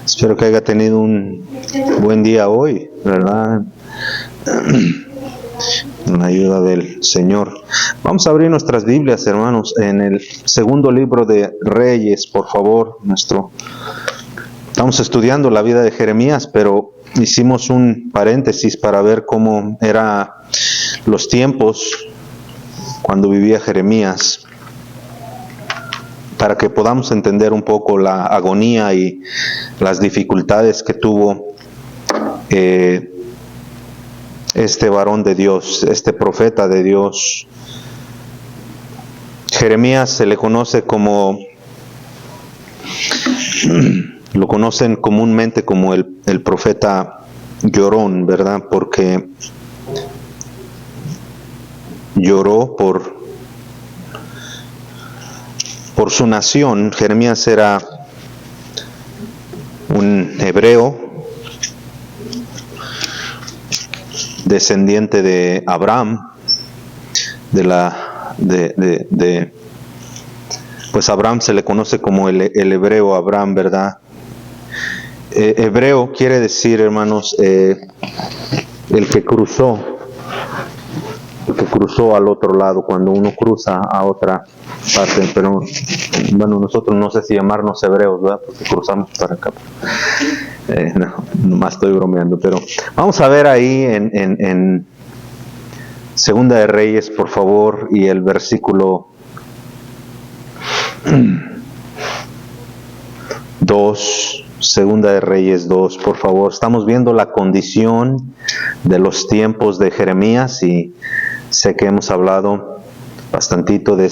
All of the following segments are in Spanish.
Espero que haya tenido un buen día hoy, ¿verdad? Con la ayuda del Señor. Vamos a abrir nuestras Biblias, hermanos, en el segundo libro de Reyes, por favor. Estamos estudiando la vida de Jeremías, pero hicimos un paréntesis para ver cómo eran los tiempos cuando vivía Jeremías, para que podamos entender un poco la agonía y las dificultades que tuvo este varón de Dios, este profeta de Dios. Jeremías se le conoce lo conocen comúnmente como el profeta llorón, ¿verdad? Porque lloró por su nación. Jeremías era un hebreo, descendiente de Abraham, pues Abraham se le conoce como el hebreo Abraham, ¿verdad? Hebreo quiere decir, hermanos, el que cruzó al otro lado, cuando uno cruza a otra parte. Pero bueno, nosotros no sé si llamarnos hebreos, ¿verdad? Porque cruzamos para acá. No, nomás estoy bromeando, pero vamos a ver ahí en Segunda de Reyes, por favor, y el versículo 2, Segunda de Reyes 2, por favor. Estamos viendo la condición de los tiempos de Jeremías, y sé que hemos hablado bastantito de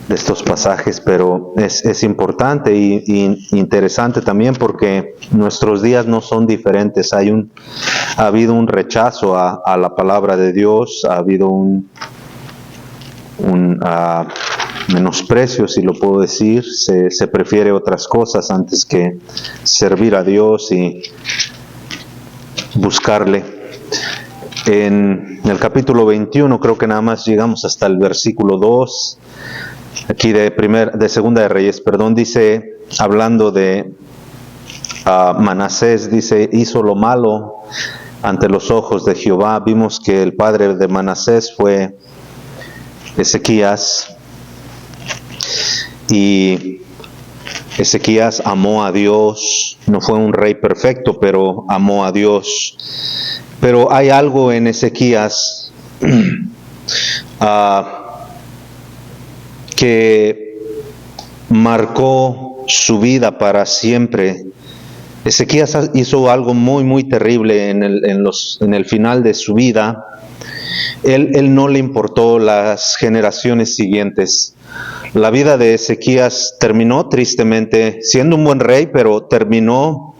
estos pasajes, pero es importante y interesante también, porque nuestros días no son diferentes. Ha habido un rechazo a la palabra de Dios, ha habido un menosprecio, si lo puedo decir. Se prefiere otras cosas antes que servir a Dios y buscarle. En el capítulo 21, creo que nada más llegamos hasta el versículo 2, aquí de Segunda de Reyes, dice, hablando de Manasés, dice, hizo lo malo ante los ojos de Jehová. Vimos que el padre de Manasés fue Ezequías, y Ezequías amó a Dios. No fue un rey perfecto, pero amó a Dios. Pero hay algo en Ezequías que marcó su vida para siempre. Ezequías hizo algo muy, muy terrible en el final de su vida. Él no le importó las generaciones siguientes. La vida de Ezequías terminó tristemente, siendo un buen rey, pero terminó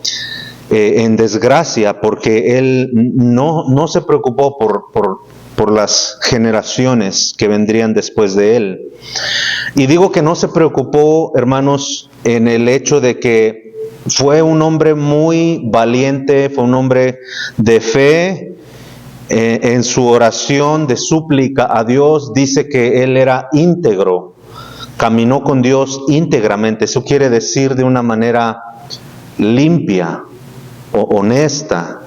en desgracia, porque él no se preocupó por las generaciones que vendrían después de él. Y digo que no se preocupó, hermanos, en el hecho de que fue un hombre muy valiente, fue un hombre de fe. En su oración de súplica a Dios dice que él era íntegro, caminó con Dios íntegramente. Eso quiere decir de una manera limpia o honesta.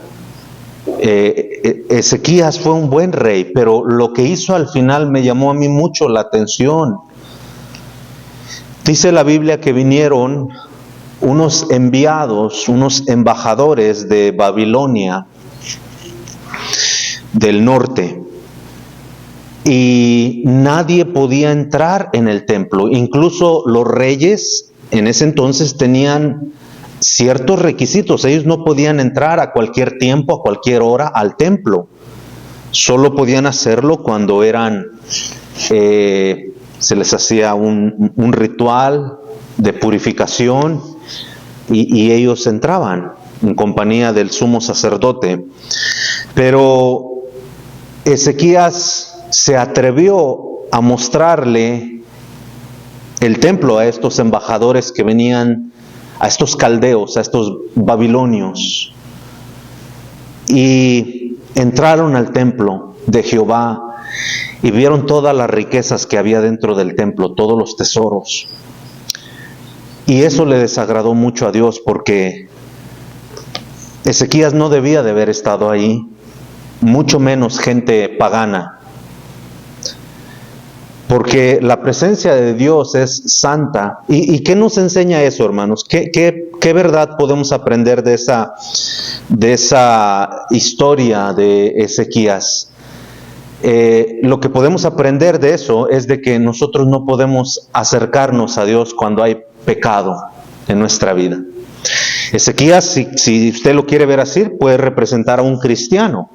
Ezequías fue un buen rey, pero lo que hizo al final me llamó a mí mucho la atención. Dice la Biblia que vinieron unos enviados, unos embajadores de Babilonia, del norte, y nadie podía entrar en el templo. Incluso los reyes en ese entonces tenían ciertos requisitos. Ellos no podían entrar a cualquier tiempo, a cualquier hora al templo. Solo podían hacerlo cuando se les hacía un ritual de purificación, y ellos entraban en compañía del sumo sacerdote. Pero Ezequías se atrevió a mostrarle el templo a estos embajadores que venían, a estos caldeos, a estos babilonios, y entraron al templo de Jehová y vieron todas las riquezas que había dentro del templo, todos los tesoros. Y eso le desagradó mucho a Dios, porque Ezequías no debía de haber estado ahí, mucho menos gente pagana. Porque la presencia de Dios es santa. ¿Y qué nos enseña eso, hermanos? ¿Qué verdad podemos aprender de esa historia de Ezequías? Lo que podemos aprender de eso es de que nosotros no podemos acercarnos a Dios cuando hay pecado en nuestra vida. Ezequías, si usted lo quiere ver así, puede representar a un cristiano,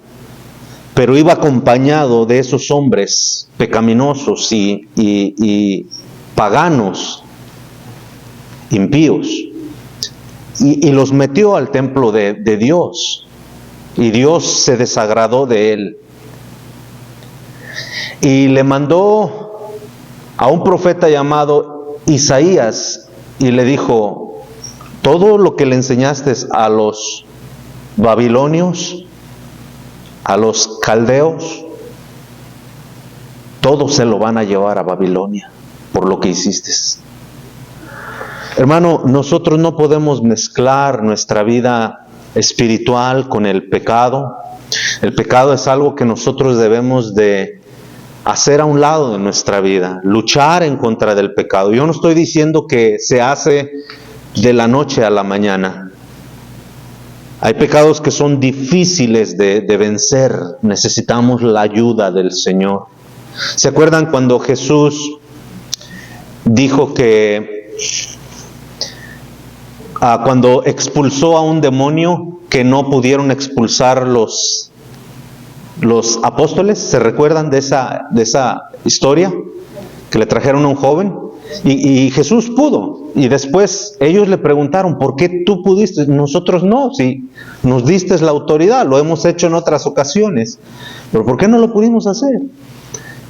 pero iba acompañado de esos hombres pecaminosos y paganos, impíos, y los metió al templo de Dios, y Dios se desagradó de él, y le mandó a un profeta llamado Isaías, y le dijo: todo lo que le enseñaste a los babilonios, a los caldeos, todos se lo van a llevar a Babilonia por lo que hiciste. Hermano, nosotros no podemos mezclar nuestra vida espiritual con el pecado. El pecado es algo que nosotros debemos de hacer a un lado de nuestra vida, luchar en contra del pecado. Yo no estoy diciendo que se hace de la noche a la mañana. Hay pecados que son difíciles de vencer. Necesitamos la ayuda del Señor. ¿Se acuerdan cuando Jesús dijo que cuando expulsó a un demonio que no pudieron expulsar los apóstoles? ¿Se recuerdan de esa historia? Que le trajeron a un joven y Jesús pudo. Y después ellos le preguntaron: ¿por qué tú pudiste? Nosotros no, si nos diste la autoridad, lo hemos hecho en otras ocasiones, pero ¿por qué no lo pudimos hacer?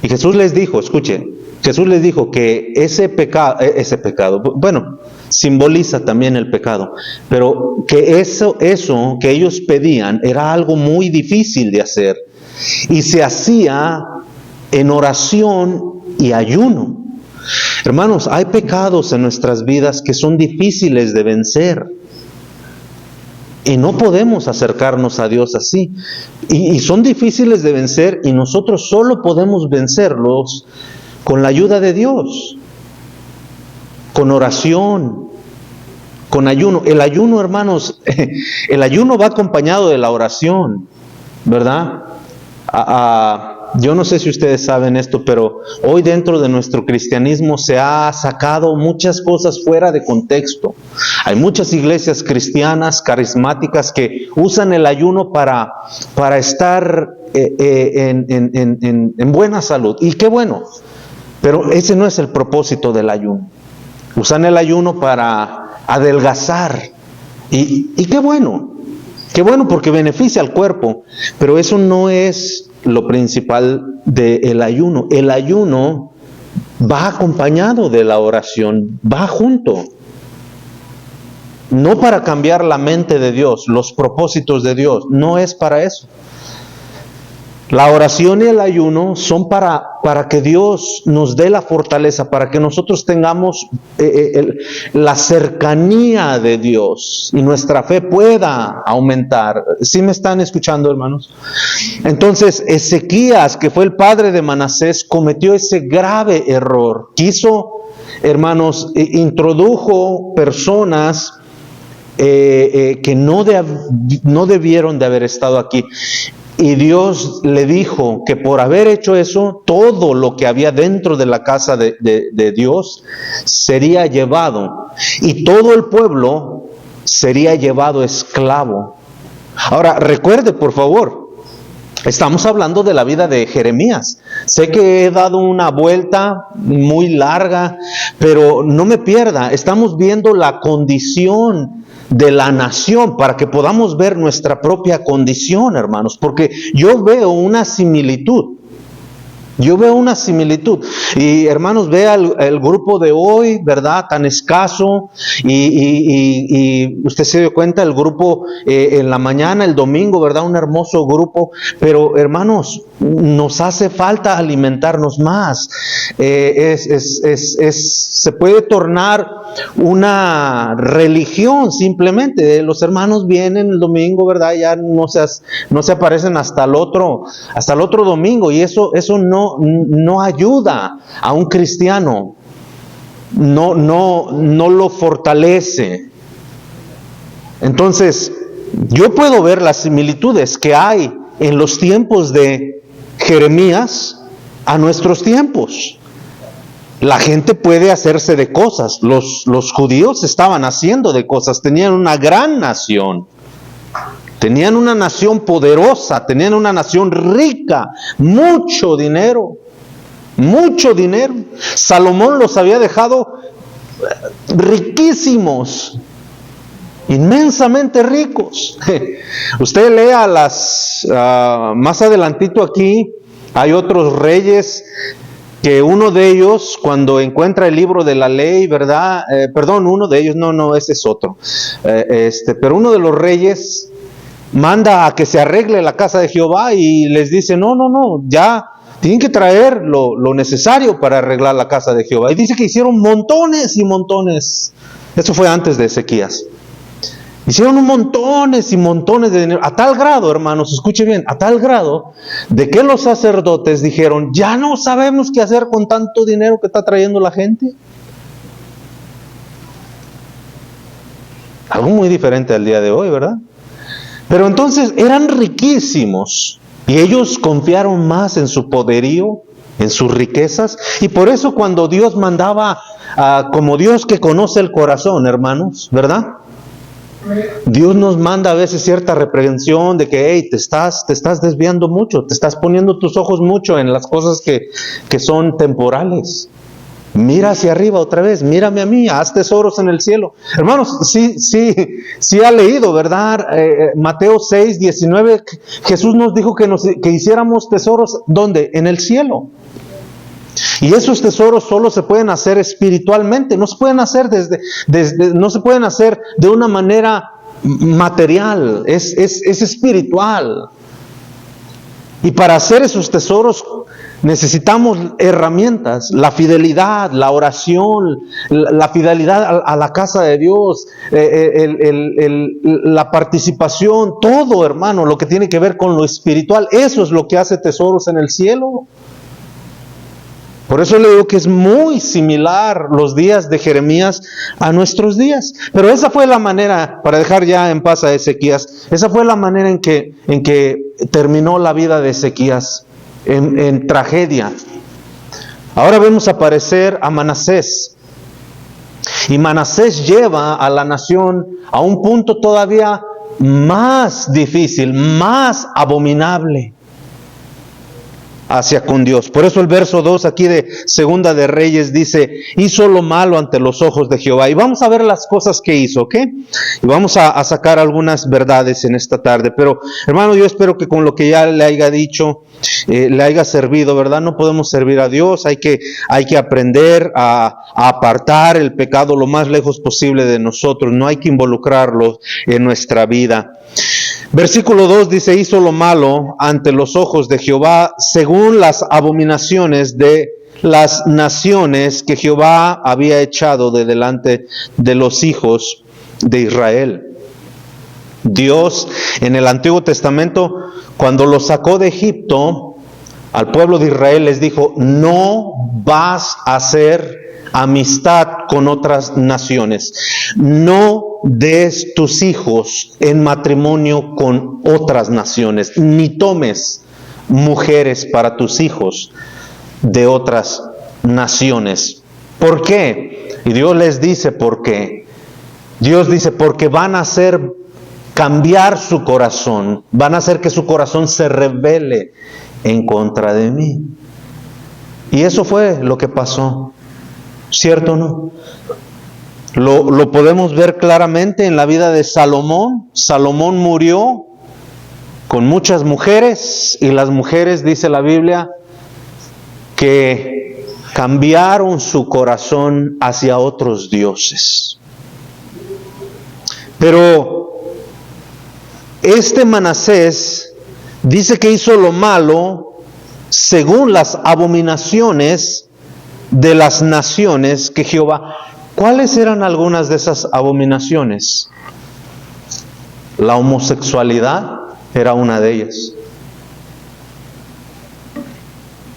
Y Jesús les dijo, escuchen, Jesús les dijo que ese pecado, bueno, simboliza también el pecado, pero que eso que ellos pedían era algo muy difícil de hacer, y se hacía en oración y ayuno. Hermanos, hay pecados en nuestras vidas que son difíciles de vencer, y no podemos acercarnos a Dios así, y son difíciles de vencer, y nosotros solo podemos vencerlos con la ayuda de Dios, con oración, con ayuno. El ayuno, hermanos, el ayuno va acompañado de la oración, ¿verdad? Yo no sé si ustedes saben esto, pero hoy dentro de nuestro cristianismo se ha sacado muchas cosas fuera de contexto. Hay muchas iglesias cristianas carismáticas que usan el ayuno para estar en buena salud. Y qué bueno, pero ese no es el propósito del ayuno. Usan el ayuno para adelgazar. Y qué bueno porque beneficia al cuerpo, pero eso no es lo principal del ayuno. El ayuno va acompañado de la oración, va junto. No para cambiar la mente de Dios, los propósitos de Dios, no es para eso. La oración y el ayuno son para que Dios nos dé la fortaleza, para que nosotros tengamos la cercanía de Dios y nuestra fe pueda aumentar. ¿Sí me están escuchando, hermanos? Entonces, Ezequías, que fue el padre de Manasés, cometió ese grave error. Quiso, hermanos, introdujo personas que no debieron de haber estado aquí. Y Dios le dijo que por haber hecho eso, todo lo que había dentro de la casa de Dios sería llevado, y todo el pueblo sería llevado esclavo. Ahora, recuerde, por favor, estamos hablando de la vida de Jeremías. Sé que he dado una vuelta muy larga, pero no me pierda, estamos viendo la condición de la nación para que podamos ver nuestra propia condición, hermanos, porque yo veo una similitud. Yo veo una similitud. Y hermanos, vea el grupo de hoy, ¿verdad? Tan escaso. Y usted se dio cuenta, el grupo en la mañana, el domingo, ¿verdad? Un hermoso grupo. Pero hermanos, nos hace falta alimentarnos más. Se puede tornar una religión simplemente. Los hermanos vienen el domingo, ¿verdad? Ya no se aparecen hasta el otro domingo. Y eso no ayuda a un cristiano, no lo fortalece. Entonces, yo puedo ver las similitudes que hay en los tiempos de Jeremías a nuestros tiempos. La gente puede hacerse de cosas. Los judíos estaban haciendo de cosas, tenían una gran nación. Tenían una nación poderosa, tenían una nación rica, mucho dinero. Salomón los había dejado riquísimos, inmensamente ricos. Usted lea más adelantito aquí, hay otros reyes que uno de ellos, cuando encuentra el libro de la ley, ¿verdad? Uno de ellos, ese es otro. Pero uno de los reyes manda a que se arregle la casa de Jehová y les dice, no, ya tienen que traer lo necesario para arreglar la casa de Jehová. Y dice que hicieron montones y montones. Eso fue antes de Ezequías. Hicieron montones y montones de dinero, a tal grado, hermanos, escuche bien, a tal grado de que los sacerdotes dijeron, ya no sabemos qué hacer con tanto dinero que está trayendo la gente. Algo muy diferente al día de hoy, ¿verdad? Pero entonces eran riquísimos y ellos confiaron más en su poderío, en sus riquezas, y por eso cuando Dios mandaba, como Dios que conoce el corazón, hermanos, ¿verdad? Dios nos manda a veces cierta reprensión de que, hey, te estás desviando mucho, te estás poniendo tus ojos mucho en las cosas que son temporales. Mira hacia arriba otra vez, mírame a mí, haz tesoros en el cielo. Hermanos, sí ha leído, ¿verdad? Mateo 6, 19, Jesús nos dijo que hiciéramos tesoros, ¿dónde? En el cielo. Y esos tesoros solo se pueden hacer espiritualmente, no se pueden hacer no se pueden hacer de una manera material, es espiritual. Y para hacer esos tesoros necesitamos herramientas, la fidelidad, la oración, la fidelidad a la casa de Dios, la participación, todo, hermano, lo que tiene que ver con lo espiritual. Eso es lo que hace tesoros en el cielo. Por eso le digo que es muy similar los días de Jeremías a nuestros días. Pero esa fue la manera, para dejar ya en paz a Ezequías, esa fue la manera en que terminó la vida de Ezequías, en tragedia. Ahora vemos aparecer a Manasés. Y Manasés lleva a la nación a un punto todavía más difícil, más abominable hacia con Dios. Por eso el verso 2 aquí de Segunda de Reyes dice, hizo lo malo ante los ojos de Jehová. Y vamos a ver las cosas que hizo, ¿ok? Y vamos a sacar algunas verdades en esta tarde. Pero, hermano, yo espero que con lo que ya le haya dicho, le haya servido, ¿verdad? No podemos servir a Dios, hay que aprender a apartar el pecado lo más lejos posible de nosotros, no hay que involucrarlo en nuestra vida. Versículo 2 dice, hizo lo malo ante los ojos de Jehová según las abominaciones de las naciones que Jehová había echado de delante de los hijos de Israel. Dios en el Antiguo Testamento, cuando los sacó de Egipto, al pueblo de Israel les dijo, no vas a hacer amistad con otras naciones. No des tus hijos en matrimonio con otras naciones, ni tomes mujeres para tus hijos de otras naciones. ¿Por qué? Y Dios les dice por qué. Dios dice, porque van a hacer cambiar su corazón, van a hacer que su corazón se rebele en contra de mí. Y eso fue lo que pasó. ¿Cierto o no? Lo podemos ver claramente en la vida de Salomón. Salomón murió con muchas mujeres y las mujeres, dice la Biblia, que cambiaron su corazón hacia otros dioses. Pero este Manasés dice que hizo lo malo según las abominaciones de las naciones que Jehová. ¿Cuáles eran algunas de esas abominaciones? La homosexualidad era una de ellas.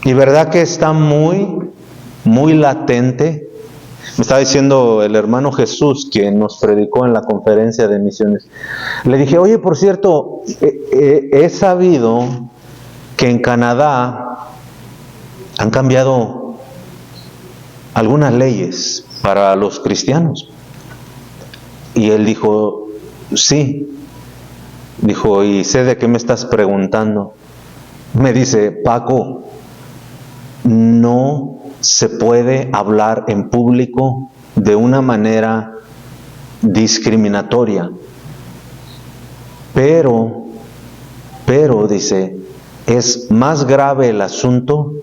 Y verdad que está muy, muy latente. Me estaba diciendo el hermano Jesús, quien nos predicó en la conferencia de misiones. Le dije, oye, por cierto, he sabido que en Canadá han cambiado algunas leyes para los cristianos. Y él dijo, sí. Dijo, ¿y sé de qué me estás preguntando? Me dice, Paco, no se puede hablar en público de una manera discriminatoria. Pero, dice, es más grave el asunto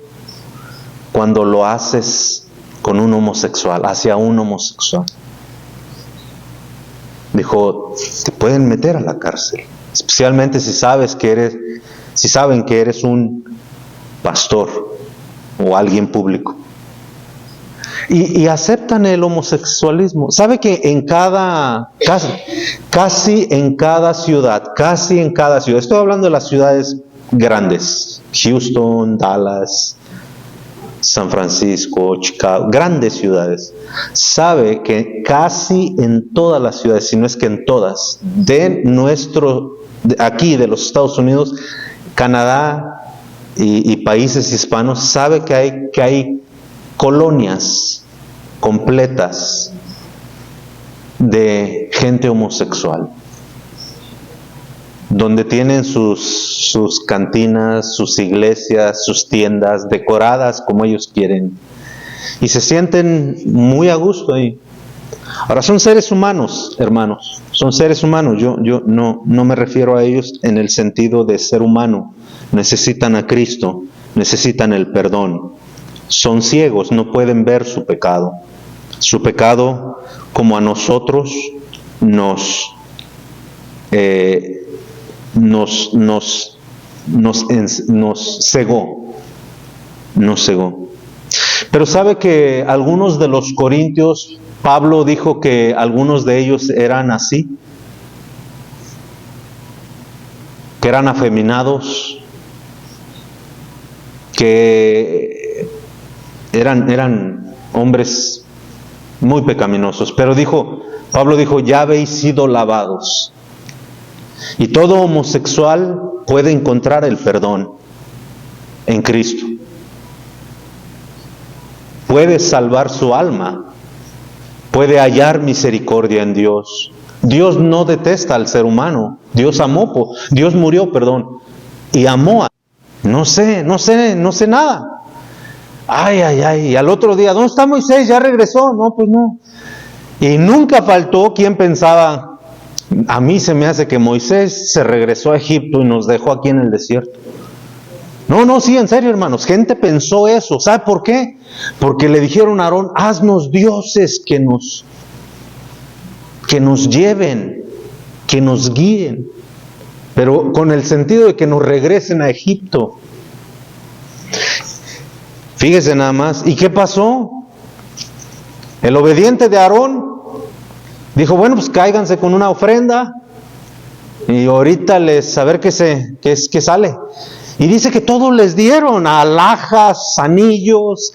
cuando lo haces con un homosexual, hacia un homosexual. Dijo, te pueden meter a la cárcel, especialmente si saben que eres un pastor o alguien público. Y aceptan el homosexualismo. ¿Sabe que casi en cada ciudad, estoy hablando de las ciudades grandes, Houston, Dallas, San Francisco, Chicago, grandes ciudades, sabe que casi en todas las ciudades, si no es que en todas, aquí de los Estados Unidos, Canadá y países hispanos, sabe que hay colonias completas de gente homosexual, donde tienen sus cantinas, sus iglesias, sus tiendas decoradas como ellos quieren, y se sienten muy a gusto ahí. Ahora, son seres humanos, hermanos, son seres humanos. Yo no me refiero a ellos en el sentido de ser humano. Necesitan a Cristo, necesitan el perdón. Son ciegos, no pueden ver su pecado. Su pecado, como a nosotros, nos cegó. Pero sabe que algunos de los corintios, Pablo dijo que algunos de ellos eran así, que eran afeminados, que eran hombres muy pecaminosos. Pero Pablo dijo, ya habéis sido lavados. Y todo homosexual puede encontrar el perdón en Cristo. Puede salvar su alma, puede hallar misericordia en Dios. Dios no detesta al ser humano. Dios murió, y amó a... No sé nada. Ay, y al otro día, ¿dónde está Moisés? ¿Ya regresó? No, pues no. Y nunca faltó quien pensaba, a mí se me hace que Moisés se regresó a Egipto y nos dejó aquí en el desierto. No, sí, en serio, hermanos, gente pensó eso. ¿Sabe por qué? Porque le dijeron a Aarón, haznos dioses que nos lleven, que nos guíen, pero con el sentido de que nos regresen a Egipto. Fíjese nada más. ¿Y qué pasó? El obediente de Aarón dijo, bueno, pues cáiganse con una ofrenda y ahorita a ver qué sale. Y dice que todos les dieron alhajas, anillos,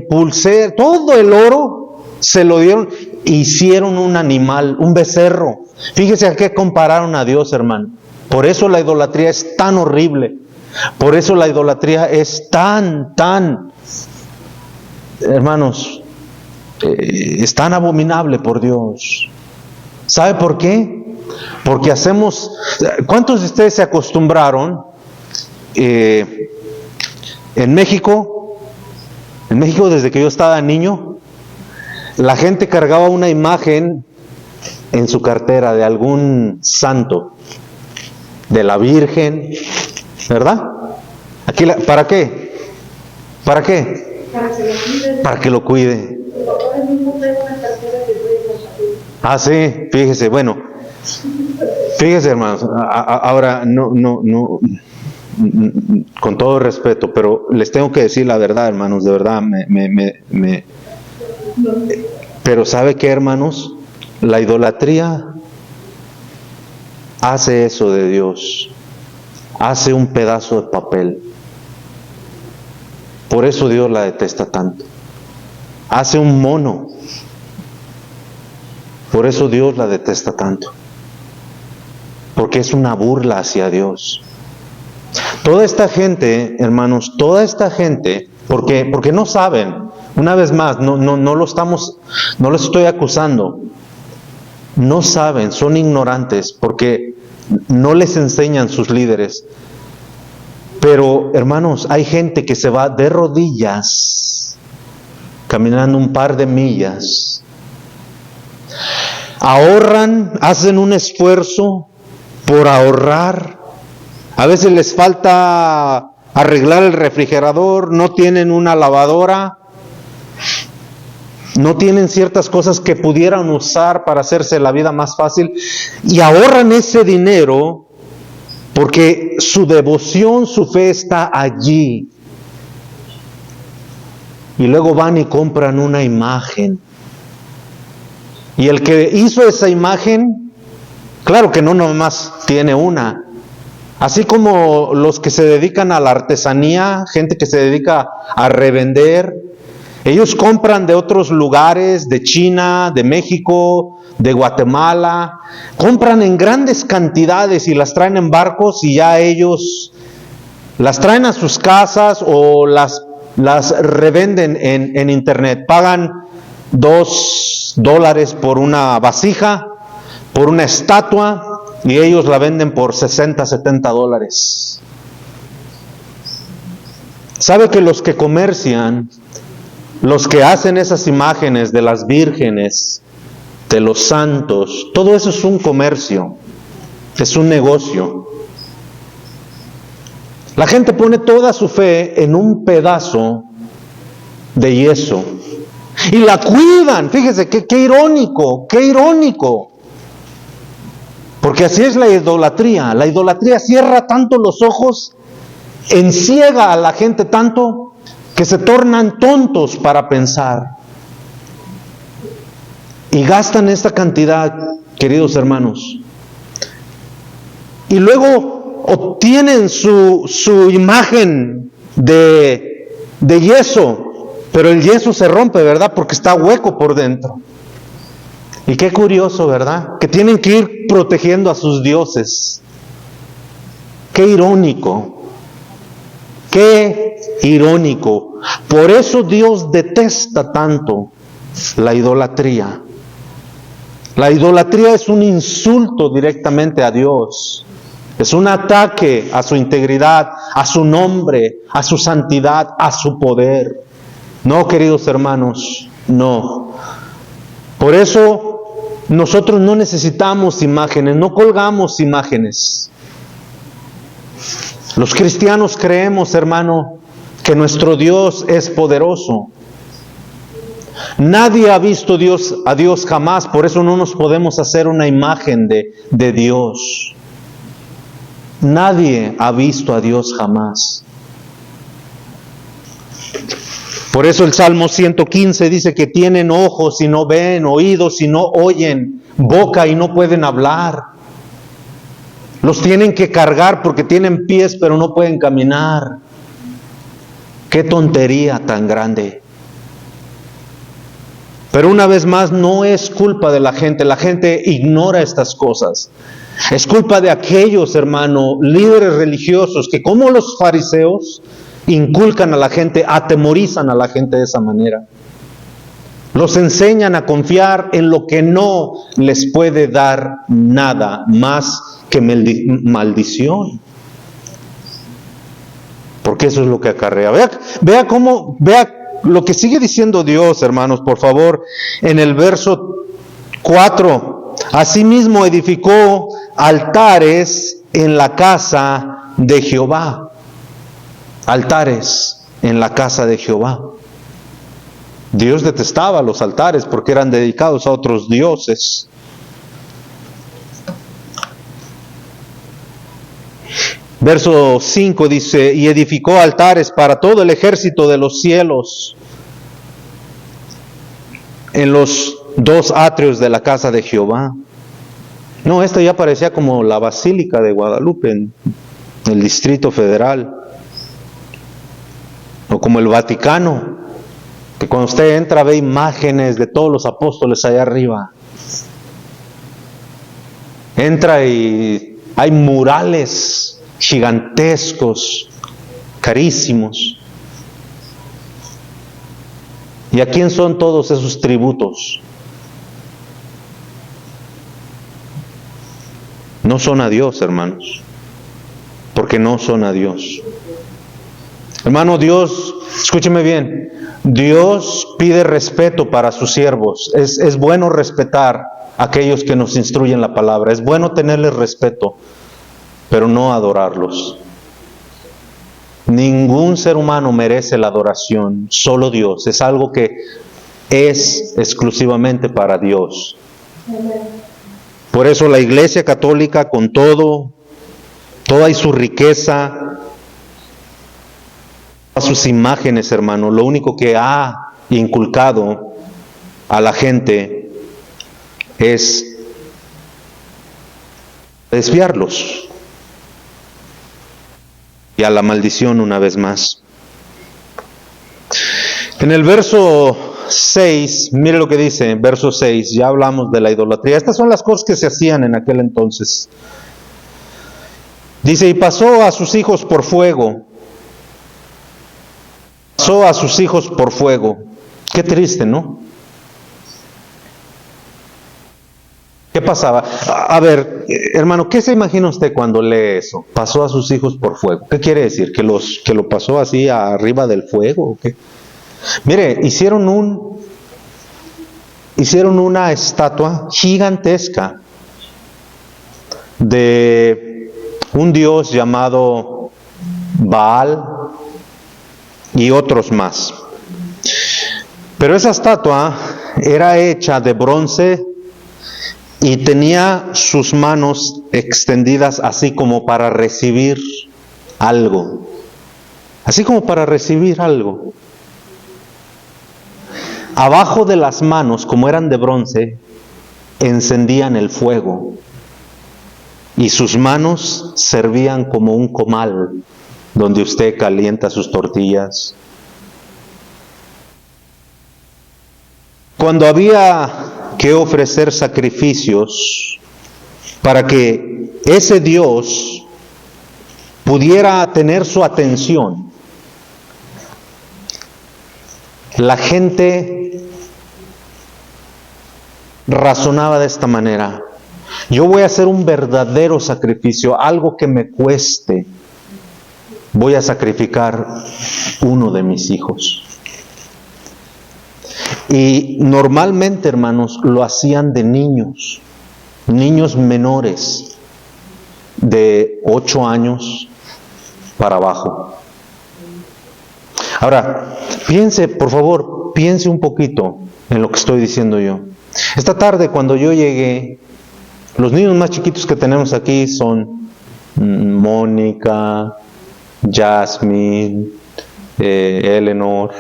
pulseras, todo el oro se lo dieron. Hicieron un animal, un becerro. Fíjese a qué compararon a Dios, hermano. Por eso la idolatría es tan horrible. Por eso la idolatría es tan, hermanos, es tan abominable por Dios. ¿Sabe por qué? Porque ¿cuántos de ustedes se acostumbraron? En México, desde que yo estaba niño, la gente cargaba una imagen en su cartera de algún santo, de la Virgen, ¿verdad? ¿Para qué? ¿Para qué? Para que lo cuide. Para que lo cuide. Ah, sí, fíjese, bueno, fíjese, hermanos, ahora no, con todo respeto, pero les tengo que decir la verdad, hermanos, de verdad, pero ¿sabe qué, hermanos? La idolatría hace eso de Dios, hace un pedazo de papel. Por eso Dios la detesta tanto. Hace un mono. Por eso Dios la detesta tanto. Porque es una burla hacia Dios. Toda esta gente, hermanos, toda esta gente, porque no saben, una vez más, no los estoy acusando. No saben, son ignorantes, porque no les enseñan sus líderes. Pero, hermanos, hay gente que se va de rodillas, caminando un par de millas. Ahorran, hacen un esfuerzo por ahorrar. A veces les falta arreglar el refrigerador, no tienen una lavadora, no tienen ciertas cosas que pudieran usar para hacerse la vida más fácil, y ahorran ese dinero porque su devoción, su fe está allí. Y luego van y compran una imagen. Y el que hizo esa imagen, claro que no nomás tiene una. Así como los que se dedican a la artesanía, gente que se dedica a revender, ellos compran de otros lugares, de China, de México, de Guatemala, compran en grandes cantidades y las traen en barcos y ya ellos las traen a sus casas o las revenden en internet. Pagan $2 por una vasija, por una estatua, y ellos la venden por $60, $70. ¿Sabe que los que comercian, los que hacen esas imágenes de las vírgenes, de los santos, todo eso es un comercio, es un negocio? La gente pone toda su fe en un pedazo de yeso y la cuidan. Fíjese qué irónico, qué irónico. Porque así es la idolatría. La idolatría cierra tanto los ojos, enciega a la gente tanto que se tornan tontos para pensar. Y gastan esta cantidad, queridos hermanos. Y luego obtienen su imagen de yeso, pero el yeso se rompe, ¿verdad? Porque está hueco por dentro. Y qué curioso, ¿verdad? Que tienen que ir protegiendo a sus dioses. Qué irónico. Qué irónico. Por eso Dios detesta tanto la idolatría. La idolatría es un insulto directamente a Dios. Es un ataque a su integridad, a su nombre, a su santidad, a su poder. No, queridos hermanos, no. Por eso nosotros no necesitamos imágenes, no colgamos imágenes. Los cristianos creemos, hermano, que nuestro Dios es poderoso. Nadie ha visto a Dios jamás, por eso no nos podemos hacer una imagen de Dios. Nadie ha visto a Dios jamás. Por eso el Salmo 115 dice que tienen ojos y no ven, oídos y no oyen, boca y no pueden hablar. Los tienen que cargar porque tienen pies pero no pueden caminar. Qué tontería tan grande. Pero una vez más, no es culpa de la gente ignora estas cosas. Es culpa de aquellos, hermano, líderes religiosos que, como los fariseos, inculcan a la gente, atemorizan a la gente de esa manera. Los enseñan a confiar en lo que no les puede dar nada más que maldición. Porque eso es lo que acarrea. Vea lo que sigue diciendo Dios, hermanos, por favor, en el verso 4. Asimismo edificó altares en la casa de Jehová. Altares. en la casa de Jehová. Dios detestaba los altares porque eran dedicados a otros dioses. Verso 5 dice, y edificó altares para todo el ejército de los cielos en los dos atrios de la casa de Jehová. No, esto ya parecía como la Basílica de Guadalupe en el Distrito Federal, o como el Vaticano, que cuando usted entra ve imágenes de todos los apóstoles allá arriba. Entra y hay murales gigantescos, carísimos. ¿Y a quién son todos esos tributos? No son a Dios, hermanos, porque no son a Dios. Hermano, Dios, escúcheme bien, Dios pide respeto para sus siervos. Es bueno respetar a aquellos que nos instruyen la palabra, es bueno tenerles respeto, pero no adorarlos. Ningún ser humano merece la adoración, solo Dios. Es algo que es exclusivamente para Dios. Por eso la Iglesia Católica, con toda y su riqueza, todas sus imágenes, hermano, lo único que ha inculcado a la gente es desviarlos y a la maldición una vez más. En el verso 6, mire lo que dice, verso 6, ya hablamos de la idolatría. Estas son las cosas que se hacían en aquel entonces. Dice, y pasó a sus hijos por fuego. Pasó a sus hijos por fuego. Qué triste, ¿no? ¿Qué pasaba? A ver, hermano, ¿qué se imagina usted cuando lee eso? Pasó a sus hijos por fuego. ¿Qué quiere decir? ¿Que lo pasó así arriba del fuego o qué? Mire, hicieron una estatua gigantesca de un dios llamado Baal y otros más. Pero esa estatua era hecha de bronce y tenía sus manos extendidas así como para recibir algo. Así como para recibir algo. Abajo de las manos, como eran de bronce, encendían el fuego. Y sus manos servían como un comal donde usted calienta sus tortillas. Cuando había que ofrecer sacrificios para que ese Dios pudiera tener su atención, la gente razonaba de esta manera: yo voy a hacer un verdadero sacrificio, algo que me cueste. Voy a sacrificar uno de mis hijos. Y normalmente, hermanos, lo hacían de niños menores de 8 años para abajo. Ahora, por favor, piense un poquito en lo que estoy diciendo yo. Esta tarde, cuando yo llegué, los niños más chiquitos que tenemos aquí son Mónica, Jasmine, Eleanor,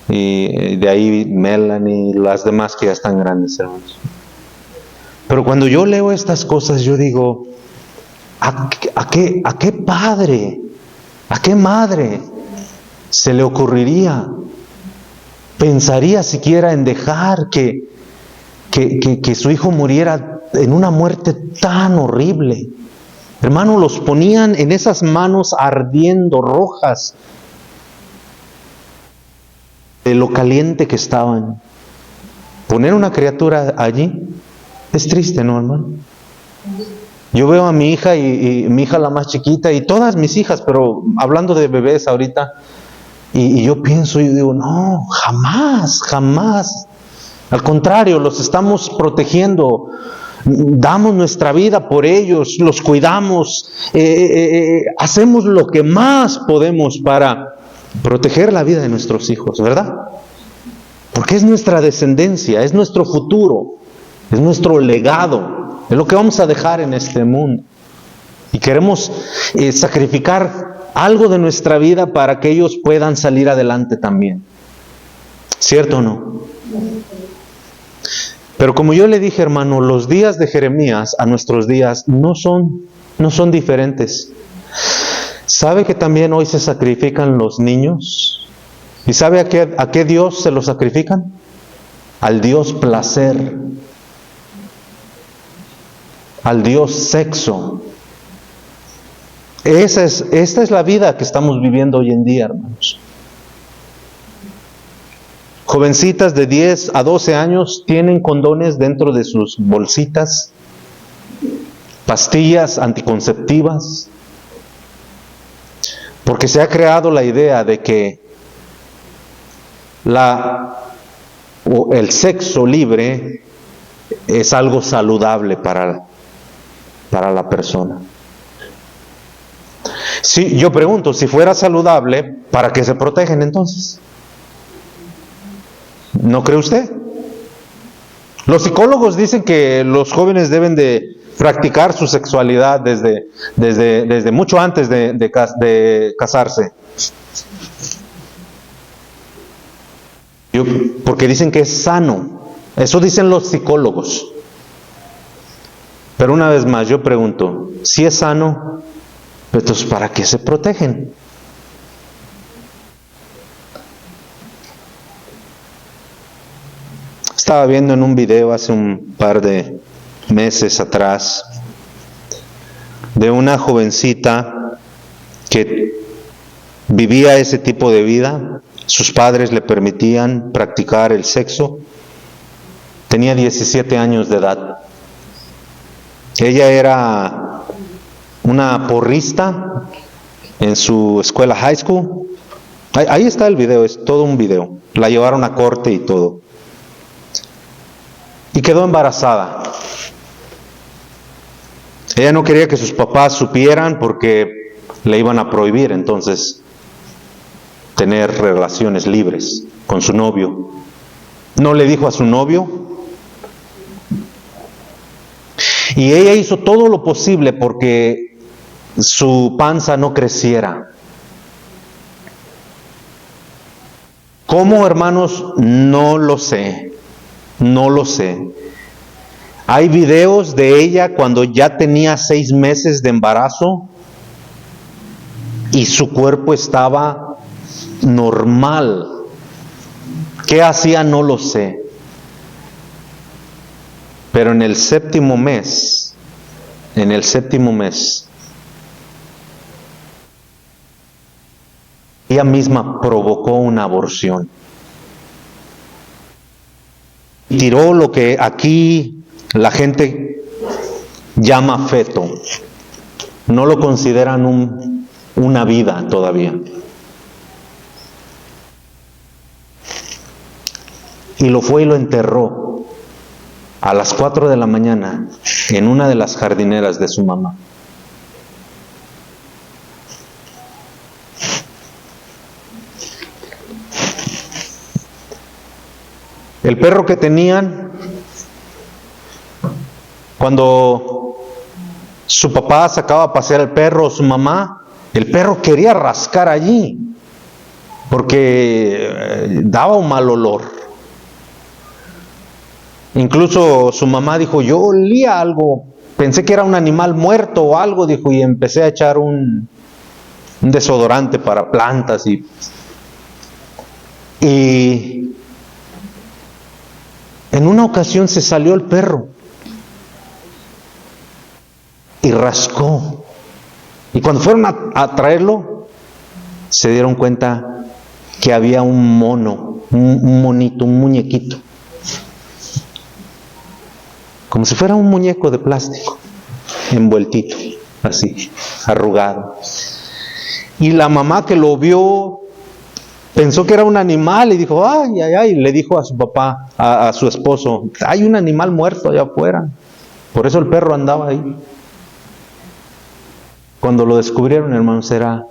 y de ahí Melanie, y las demás que ya están grandes, hermanos. Pero cuando yo leo estas cosas, yo digo, ¿a qué padre, a qué madre se le ocurriría, pensaría siquiera en dejar que su hijo muriera en una muerte tan horrible? Hermano, los ponían en esas manos ardiendo, rojas, de lo caliente que estaban. Poner una criatura allí es triste, ¿no, hermano? Yo veo a mi hija y mi hija la más chiquita y todas mis hijas, pero hablando de bebés ahorita, y yo pienso y digo, no, jamás. Al contrario, los estamos protegiendo, damos nuestra vida por ellos, los cuidamos, hacemos lo que más podemos para proteger la vida de nuestros hijos, ¿verdad? Porque es nuestra descendencia, es nuestro futuro, es nuestro legado, es lo que vamos a dejar en este mundo. Y queremos sacrificar algo de nuestra vida para que ellos puedan salir adelante también. ¿Cierto o no? Pero como yo le dije, hermano, los días de Jeremías a nuestros días no son diferentes. ¿Sabe que también hoy se sacrifican los niños? ¿Y sabe a qué Dios se los sacrifican? Al Dios placer, al Dios sexo. Esta es la vida que estamos viviendo hoy en día, hermanos. Jovencitas de 10 a 12 años tienen condones dentro de sus bolsitas, pastillas anticonceptivas, porque se ha creado la idea de que el sexo libre es algo saludable para la persona. Sí, yo pregunto, si fuera saludable, ¿para qué se protegen entonces? ¿No cree usted? Los psicólogos dicen que los jóvenes deben de practicar su sexualidad desde mucho antes de casarse. Porque dicen que es sano. Eso dicen los psicólogos. Pero una vez más, yo pregunto, si es sano, entonces ¿para qué se protegen? Estaba viendo en un video hace un par de meses atrás de una jovencita que vivía ese tipo de vida. Sus padres le permitían practicar el sexo. Tenía 17 años de edad. Ella era una porrista en su escuela high school. Ahí está el video, es todo un video. La llevaron a corte y todo. Y quedó embarazada. Ella no quería que sus papás supieran porque le iban a prohibir entonces tener relaciones libres con su novio. No le dijo a su novio. Y ella hizo todo lo posible porque su panza no creciera. ¿Cómo, hermanos? No lo sé. No lo sé. Hay videos de ella cuando ya tenía 6 meses de embarazo y su cuerpo estaba normal. ¿Qué hacía? No lo sé. Pero en el séptimo mes, ella misma provocó una aborción. Tiró lo que aquí la gente llama feto. No lo consideran una vida todavía. Y lo fue y lo enterró a las 4 de la mañana en una de las jardineras de su mamá. El perro que tenían, cuando su papá sacaba a pasear al perro o su mamá, el perro quería rascar allí porque daba un mal olor. Incluso su mamá dijo, yo olía algo, pensé que era un animal muerto o algo, dijo, y empecé a echar un desodorante para plantas y en una ocasión se salió el perro y rascó. Y cuando fueron a traerlo, se dieron cuenta que había un mono, un monito, un muñequito. Como si fuera un muñeco de plástico, envueltito, así, arrugado. Y la mamá que lo vio, pensó que era un animal y dijo, ay, ay, ay, le dijo a su papá, a su esposo, hay un animal muerto allá afuera. Por eso el perro andaba ahí. Cuando lo descubrieron, hermanos, era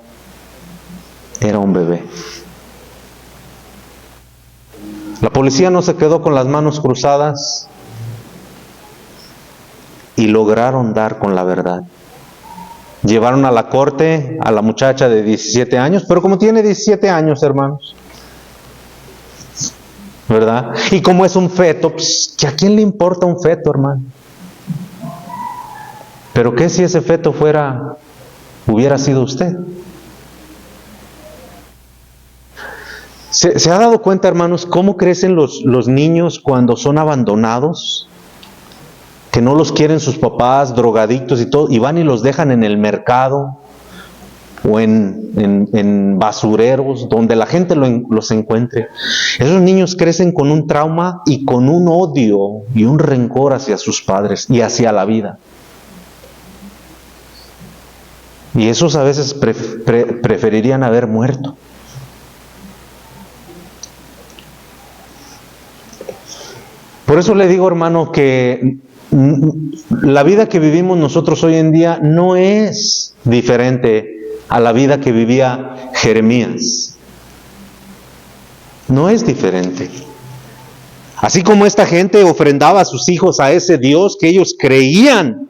un bebé. La policía no se quedó con las manos cruzadas y lograron dar con la verdad. Llevaron a la corte a la muchacha de 17 años, pero como tiene 17 años, hermanos, ¿verdad? Y como es un feto, pues, ¿que a quién le importa un feto, hermano? Pero ¿qué si ese feto hubiera sido usted? ¿Se ha dado cuenta, hermanos, cómo crecen los niños cuando son abandonados? Que no los quieren sus papás, drogadictos y todo, y van y los dejan en el mercado o en basureros, donde la gente los encuentre. Esos niños crecen con un trauma y con un odio y un rencor hacia sus padres y hacia la vida. Y esos a veces preferirían haber muerto. Por eso le digo, hermano, que la vida que vivimos nosotros hoy en día no es diferente a la vida que vivía Jeremías. No es diferente. Así como esta gente ofrendaba a sus hijos a ese Dios que ellos creían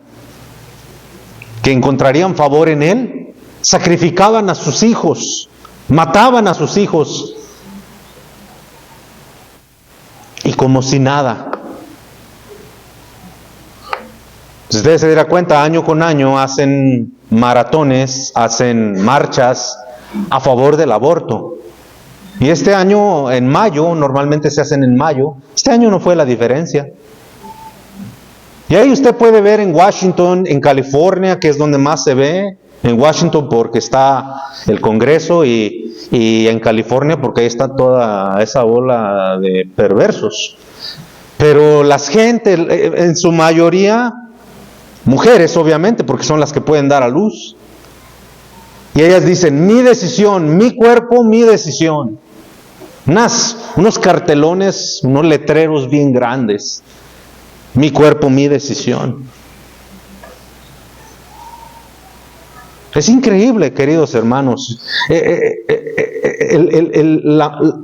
que encontrarían favor en él, sacrificaban a sus hijos, mataban a sus hijos, y como si nada. Si ustedes se dieran cuenta, año con año hacen maratones, hacen marchas a favor del aborto. Y este año, en mayo, normalmente se hacen en mayo, este año no fue la diferencia. Y ahí usted puede ver en Washington, en California, que es donde más se ve, en Washington porque está el Congreso y en California porque ahí está toda esa bola de perversos. Pero las gentes, en su mayoría, mujeres obviamente, porque son las que pueden dar a luz. Y ellas dicen, mi decisión, mi cuerpo, mi decisión. Unos cartelones, unos letreros bien grandes. Mi cuerpo, mi decisión. Es increíble, queridos hermanos,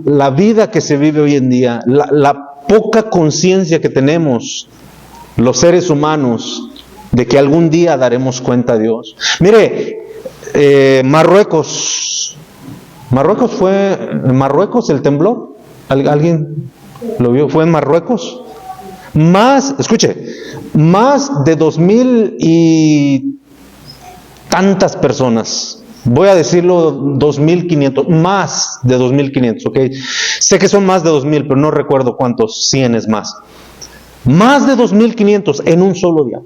la vida que se vive hoy en día, la poca conciencia que tenemos los seres humanos de que algún día daremos cuenta a Dios. Mire, Marruecos fue, en Marruecos el temblor, ¿alguien lo vio? ¿Fue en Marruecos? Escuche, más de 2,000 y tantas personas, voy a decirlo 2,500, más de 2,500, ¿ok? Sé que son más de 2,000, pero no recuerdo cuántos cienes más. Más de 2,500 en un solo día.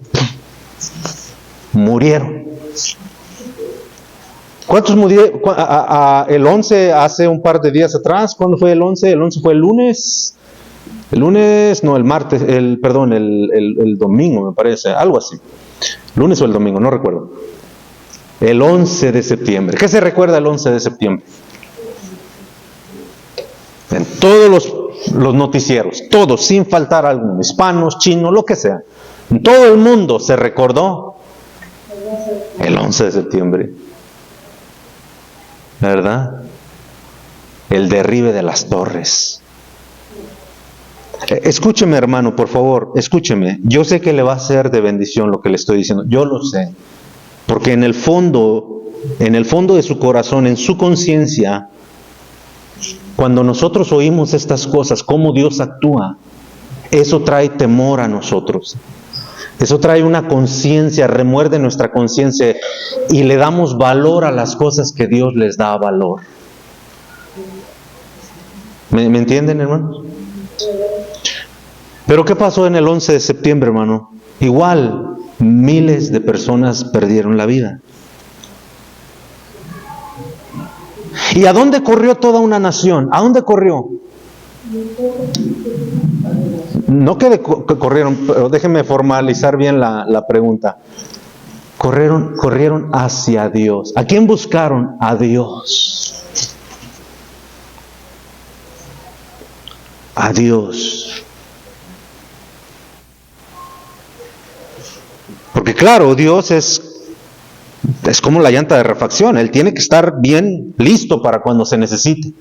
Murieron. ¿Cuántos murieron? El 11, hace un par de días atrás. ¿Cuándo fue el 11? El 11 fue el lunes. El lunes, no, el martes, el domingo me parece, algo así. Lunes o el domingo, no recuerdo. El 11 de septiembre. ¿Qué se recuerda el 11 de septiembre? En todos los noticieros, todos, sin faltar alguno, hispanos, chinos, lo que sea. En todo el mundo se recordó el 11 de septiembre. ¿Verdad? El derribe de las torres. Escúcheme, hermano, por favor, escúcheme. Yo sé que le va a ser de bendición lo que le estoy diciendo. Yo lo sé. Porque en el fondo de su corazón, en su conciencia, cuando nosotros oímos estas cosas, cómo Dios actúa, eso trae temor a nosotros. Eso trae una conciencia, remuerde nuestra conciencia y le damos valor a las cosas que Dios les da valor. ¿Me entienden, hermanos? Pero ¿qué pasó en el 11 de septiembre, hermano? Igual, miles de personas perdieron la vida. ¿Y a dónde corrió toda una nación? ¿A dónde corrió? No que corrieron, pero déjenme formalizar bien la pregunta. Corrieron hacia Dios. ¿A quién buscaron? A Dios. A Dios. Porque claro, Dios es como la llanta de refacción. Él tiene que estar bien listo para cuando se necesite.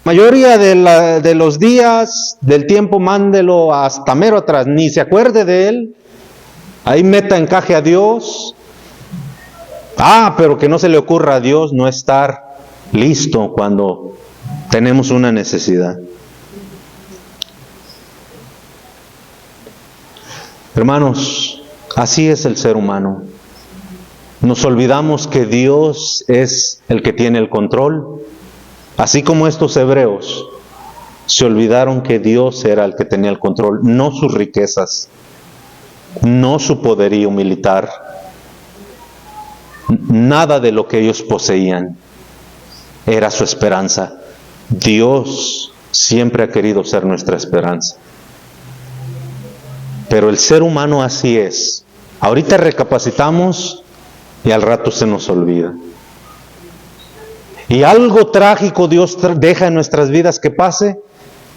Mayoría de los días, del tiempo, mándelo hasta mero atrás, ni se acuerde de él. Ahí meta encaje a Dios. Pero que no se le ocurra a Dios no estar listo cuando tenemos una necesidad. Hermanos, así es el ser humano. Nos olvidamos que Dios es el que tiene el control. Así como estos hebreos se olvidaron que Dios era el que tenía el control, no sus riquezas, no su poderío militar, nada de lo que ellos poseían era su esperanza. Dios siempre ha querido ser nuestra esperanza. Pero el ser humano así es. Ahorita recapacitamos y al rato se nos olvida. Y algo trágico Dios deja en nuestras vidas que pase.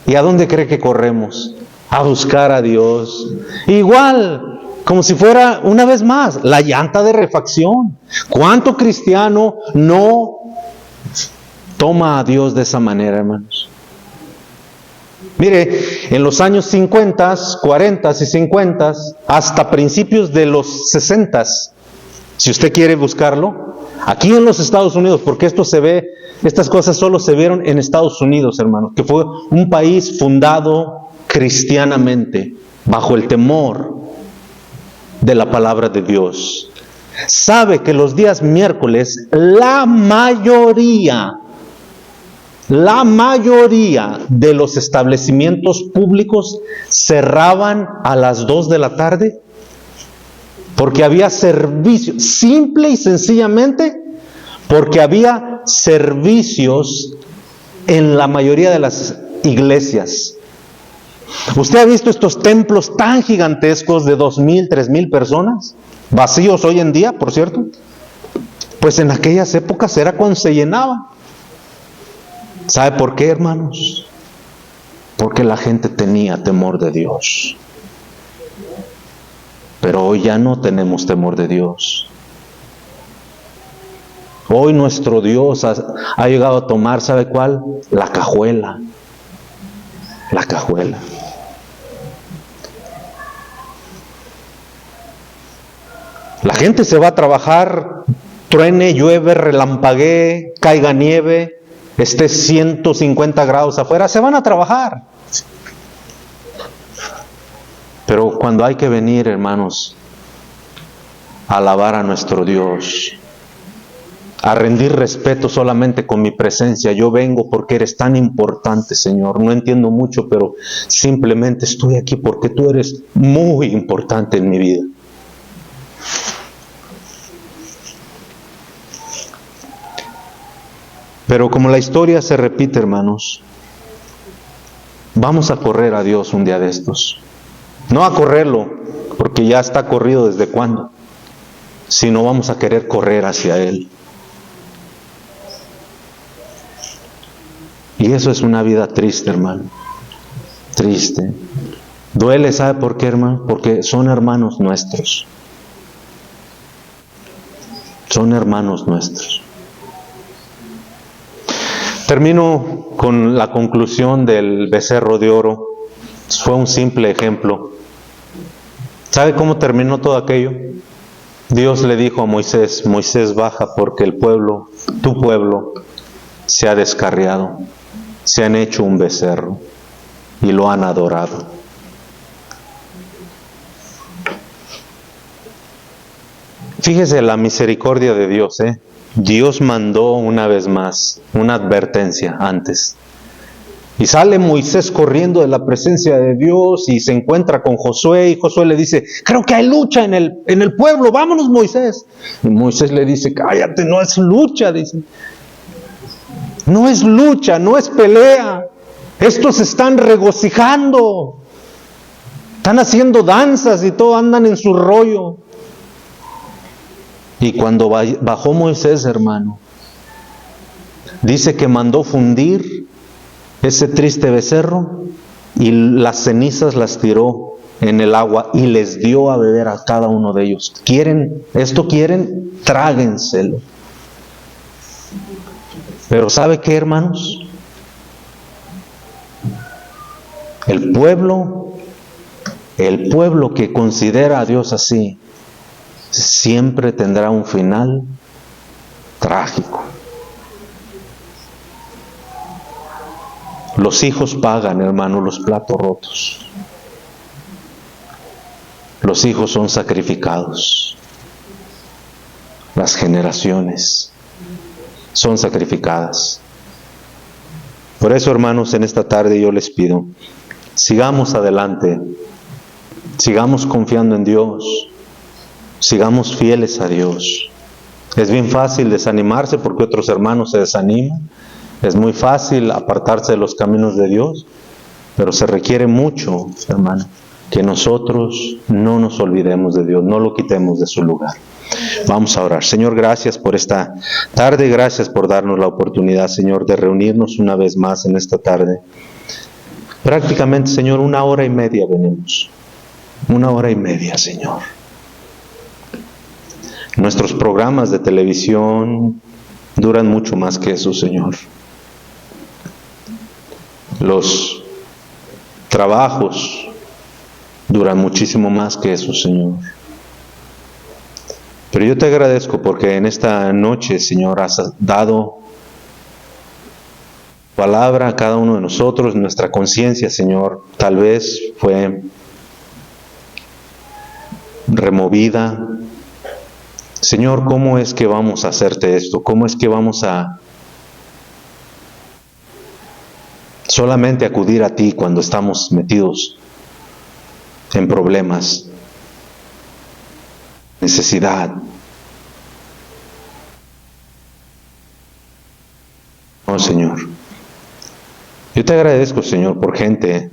¿Y a dónde cree que corremos? A buscar a Dios. Igual, como si fuera, una vez más, la llanta de refacción. ¿Cuánto cristiano no toma a Dios de esa manera, hermanos? Mire, en los años 50, 40 y 50, hasta principios de los 60, si usted quiere buscarlo, aquí en los Estados Unidos, porque estas cosas solo se vieron en Estados Unidos, hermanos, que fue un país fundado cristianamente, bajo el temor de la palabra de Dios. Sabe que los días miércoles, la mayoría de los establecimientos públicos cerraban a las 2 de la tarde porque había servicio, simple y sencillamente porque había servicios en la mayoría de las iglesias. ¿Usted ha visto estos templos tan gigantescos de 2,000, 3,000 personas? Vacíos hoy en día, por cierto. Pues en aquellas épocas era cuando se llenaba. ¿Sabe por qué, hermanos? Porque la gente tenía temor de Dios. Pero hoy ya no tenemos temor de Dios. Hoy nuestro Dios ha llegado a tomar, ¿sabe cuál? La cajuela. La cajuela. La gente se va a trabajar, truene, llueve, relampaguee, caiga nieve, esté 150 grados afuera, se van a trabajar. Pero cuando hay que venir, hermanos, a alabar a nuestro Dios, a rendir respeto solamente con mi presencia, yo vengo porque eres tan importante, Señor. No entiendo mucho, pero simplemente estoy aquí porque tú eres muy importante en mi vida. Pero como la historia se repite, hermanos, vamos a correr a Dios un día de estos. No a correrlo, porque ya está corrido desde cuándo, sino vamos a querer correr hacia Él. Y eso es una vida triste, hermano. Triste. Duele, ¿sabe por qué, hermano? Porque son hermanos nuestros. Son hermanos nuestros. Termino con la conclusión del becerro de oro. Fue un simple ejemplo. ¿Sabe cómo terminó todo aquello? Dios le dijo a Moisés: Moisés, baja porque el pueblo, tu pueblo, se ha descarriado. Se han hecho un becerro y lo han adorado. Fíjese la misericordia de Dios, Dios mandó una vez más una advertencia antes. Y sale Moisés corriendo de la presencia de Dios y se encuentra con Josué, y Josué le dice: creo que hay lucha en el pueblo, vámonos, Moisés. Y Moisés le dice: cállate, no es lucha, dice. No es lucha, no es pelea. Estos están regocijando. Están haciendo danzas y todo, andan en su rollo. Y cuando bajó Moisés, hermano, dice que mandó fundir ese triste becerro y las cenizas las tiró en el agua y les dio a beber a cada uno de ellos. ¿Quieren? ¿Esto quieren? Tráguenselo. Pero ¿sabe qué, hermanos? El pueblo que considera a Dios así, siempre tendrá un final trágico. Los hijos pagan, hermano, los platos rotos. Los hijos son sacrificados. Las generaciones son sacrificadas. Por eso, hermanos, en esta tarde yo les pido, sigamos adelante, sigamos confiando en Dios, sigamos fieles a Dios. Es bien fácil desanimarse porque otros hermanos se desaniman. Es muy fácil apartarse de los caminos de Dios, pero se requiere mucho, hermano, que nosotros no nos olvidemos de Dios, no lo quitemos de su lugar. Vamos a orar. Señor, gracias por esta tarde, gracias por darnos la oportunidad, Señor, de reunirnos una vez más en esta tarde. Prácticamente, Señor, 1 hora y media venimos. 1 hora y media, Señor. Nuestros programas de televisión duran mucho más que eso, Señor. Los trabajos duran muchísimo más que eso, Señor. Pero yo te agradezco porque en esta noche, Señor, has dado palabra a cada uno de nosotros. Nuestra conciencia, Señor, tal vez fue removida. Señor, ¿cómo es que vamos a hacerte esto? ¿Cómo es que vamos a solamente acudir a ti cuando estamos metidos en problemas, necesidad? Oh, Señor, yo te agradezco, Señor, por gente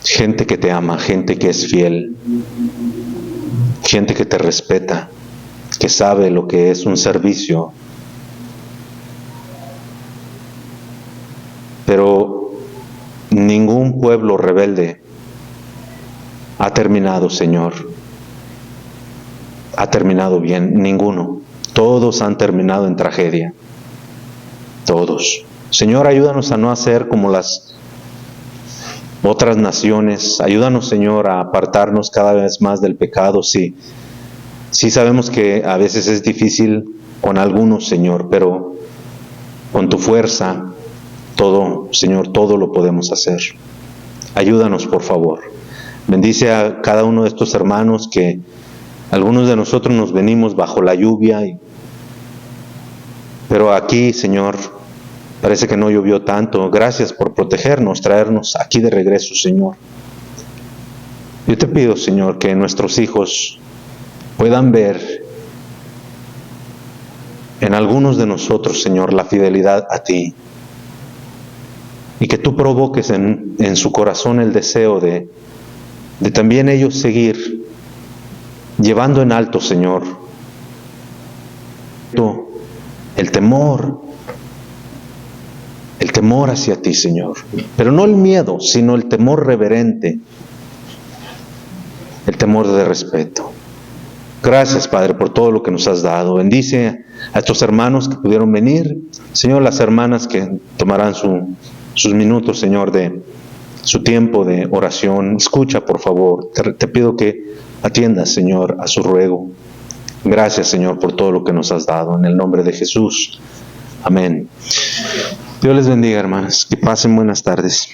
que te ama, gente que es fiel, gente que te respeta, que sabe lo que es un servicio. Pero ningún pueblo rebelde ha terminado, Señor. Ha terminado bien, ninguno. Todos han terminado en tragedia. Todos. Señor, ayúdanos a no hacer como las otras naciones. Ayúdanos, Señor, a apartarnos cada vez más del pecado. Sí sabemos que a veces es difícil con algunos, Señor, pero con tu fuerza, todo, Señor, todo lo podemos hacer. Ayúdanos, por favor. Bendice a cada uno de estos hermanos que algunos de nosotros nos venimos bajo la lluvia, pero aquí, Señor, parece que no llovió tanto. Gracias por protegernos, traernos aquí de regreso, Señor. Yo te pido, Señor, que nuestros hijos puedan ver en algunos de nosotros, Señor, la fidelidad a ti. Y que tú provoques en su corazón el deseo de también ellos seguir llevando en alto, Señor, el temor hacia ti, Señor. Pero no el miedo, sino el temor reverente, el temor de respeto. Gracias, Padre, por todo lo que nos has dado. Bendice a estos hermanos que pudieron venir. Señor, las hermanas que tomarán sus minutos, Señor, de su tiempo de oración. Escucha, por favor. Te pido que atiendas, Señor, a su ruego. Gracias, Señor, por todo lo que nos has dado. En el nombre de Jesús. Amén. Dios les bendiga, hermanas. Que pasen buenas tardes.